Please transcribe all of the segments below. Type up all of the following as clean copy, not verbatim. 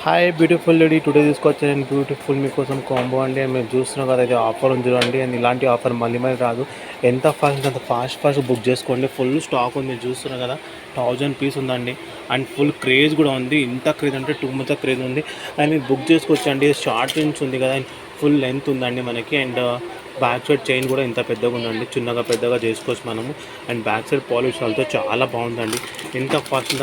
Hi beautiful lady, today తీసుకొచ్చాను నేను beautiful మీకోసం కాంబో అండి. మీరు చూస్తున్నాం కదా, అయితే ఆఫర్ ఉంది చూడండి. అండ్ ఇలాంటి ఆఫర్ మళ్ళీ మళ్ళీ రాదు. ఎంత ఫాస్ట్ అంత ఫాస్ట్ బుక్ చేసుకోండి. ఫుల్ స్టాక్ ఉంది, మీరు చూస్తున్నారు కదా, 1000 పీస్ ఉందండి. అండ్ ఫుల్ క్రేజ్ కూడా ఉంది. ఇంత క్రేజ్ అంటే టూ మచ్ క్రేజ్ ఉంది. అండ్ మీరు బుక్ చేసుకోవచ్చండి. షార్ట్ రేంజ్ ఉంది కదా, ఫుల్ లెంత్ ఉందండి మనకి. అండ్ బ్యాక్ సైడ్ చైన్ కూడా ఇంత పెద్దగా ఉందండి, చిన్నగా పెద్దగా చేసుకోవచ్చు మనము. అండ్ బ్యాక్ సైడ్ పాలిష్ వాళ్ళతో చాలా బాగుందండి. ఎంత ఫాస్ట్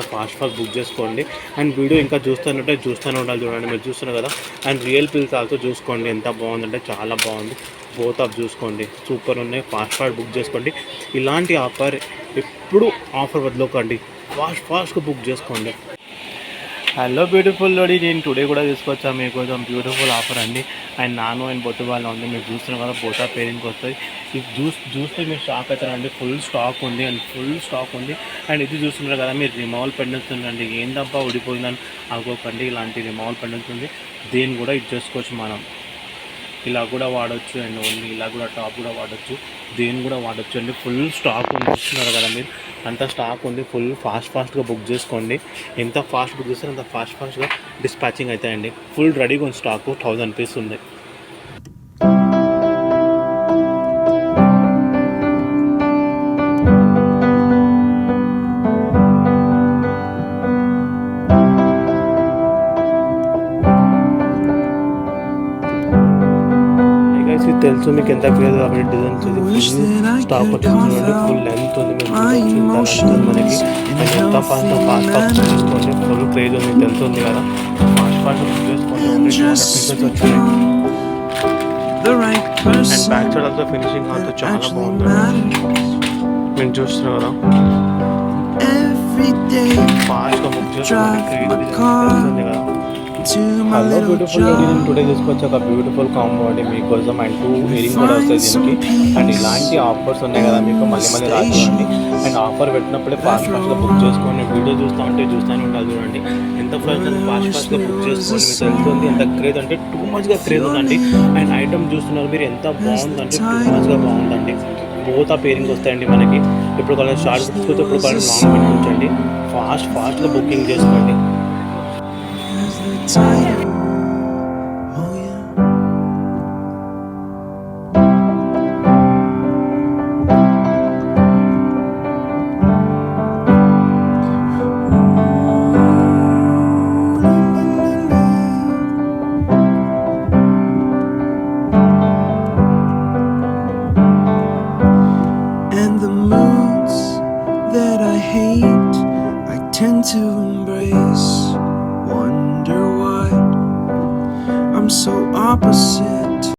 బుక్ చేసుకోండి. అండ్ వీడియో ఇంకా చూస్తూనే ఉండాలి చూడండి. మీరు చూస్తున్నారు కదా, అండ్ రియల్ పిల్స్ ఆల్సో చూసుకోండి. ఎంత బాగుందంటే చాలా బాగుంది. బోత్ ఆఫ్ చూసుకోండి, సూపర్ ఉన్నాయి. ఫాస్ట్ బుక్ చేసుకోండి. ఇలాంటి ఆఫర్ ఎప్పుడు ఆఫర్ వదలకండి. ఫాస్ట్గా బుక్ చేసుకోండి. హలో బ్యూటిఫుల్ లోడీ, నేను టుడే కూడా తీసుకొచ్చా మీకోసం బ్యూటిఫుల్ ఆఫర్ అండి. అండ్ నాను అండ్ బొట్టు వాళ్ళు ఉంది, మీరు చూస్తున్నారు కదా, బోటా పేరింగ్కి వస్తుంది. ఇది చూస్తే మీరు షాక్ అవుతారండి. ఫుల్ స్టాక్ ఉంది అండ్ ఇది చూస్తున్నారు కదా, మీరు రిమావల్ పెండెంట్స్ ఉందండి. ఏందబ్బా ఊడిపోయిందని అనుకోకండి, ఇలాంటి రిమావల్ పెండెంట్స్ ఉంది. దీన్ని కూడా ఇది చేసుకోవచ్చు మనం. ఇలా కూడా వాడచ్చు. అండ్ ఓన్లీ ఇలా కూడా టాప్ కూడా వాడచ్చు, దేని కూడా వాడచ్చు అండి. ఫుల్ స్టాక్ ఉంది, చూస్తున్నారు కదా మీరు, అంత స్టాక్ ఉంది. ఫుల్ ఫాస్ట్గా బుక్ చేసుకోండి. ఎంత ఫాస్ట్ బుక్ చేస్తే అంత ఫాస్ట్గా డిస్పాచింగ్ అవుతాయండి. ఫుల్ రెడీగా ఉంది స్టాకు. 1000 పీస్ ఉంది. తెలుసు మీకు ఎంత క్రేజ్ కాబట్టి డిజైన్స్ ఫుల్ స్టాక్ వచ్చింది. ఫుల్ లెంత్ ఉంది, మనకి. ఎంత ఫాస్ట్ చేసుకోండి. ఫుల్ క్రేజ్ ఉంది, తెలుస్తుంది కదా. ఫాస్ట్ చేసుకోండి. వచ్చాయి. And back side also finishing also చాలా బాగుంది, మీరు చూస్తున్నారు కదా. ఫాస్ట్గా బుక్ చేసుకోండి. తెలుస్తుంది కదా. హలో బ్యూటిఫుల్ లేడీ, నేను టుడే తీసుకొచ్చి ఒక బ్యూటిఫుల్ కాంబో అండి మీకోసం. అండ్ 2 ఇయరింగ్ కూడా వస్తాయి దీనికి. అండ్ ఇలాంటి ఆఫర్స్ ఉన్నాయి కదా మీకు, మళ్ళీ రాదు చూడండి. అండ్ ఆఫర్ పెట్టినప్పుడే ఫాస్ట్గా బుక్ చేసుకోండి. వీడియో చూస్తూనే ఉండాలి చూడండి. ఎంత ఫాస్ట్గా బుక్ చేసుకోండి. మీకు తెలుస్తుంది ఎంత క్రేజ్ అంటే టూ మచ్గా క్రేజ్ ఉందండి. అండ్ ఐటమ్ చూస్తున్నారు మీరు, ఎంత బాగుందంటే టూ మచ్గా బాగుందండి. బోత్ ఆ పేరింగ్ వస్తాయండి మనకి. ఇప్పుడు కాలేజ్ షార్ట్ బుక్స్ వస్తే ఇప్పుడు కాలేజ్ లాంగ్ పెట్టుకోవచ్చండి. ఫాస్ట్గా బుకింగ్ చేసుకోండి. Oh yeah. And the moods that I hate, I tend to embrace. Wonder why I'm so opposite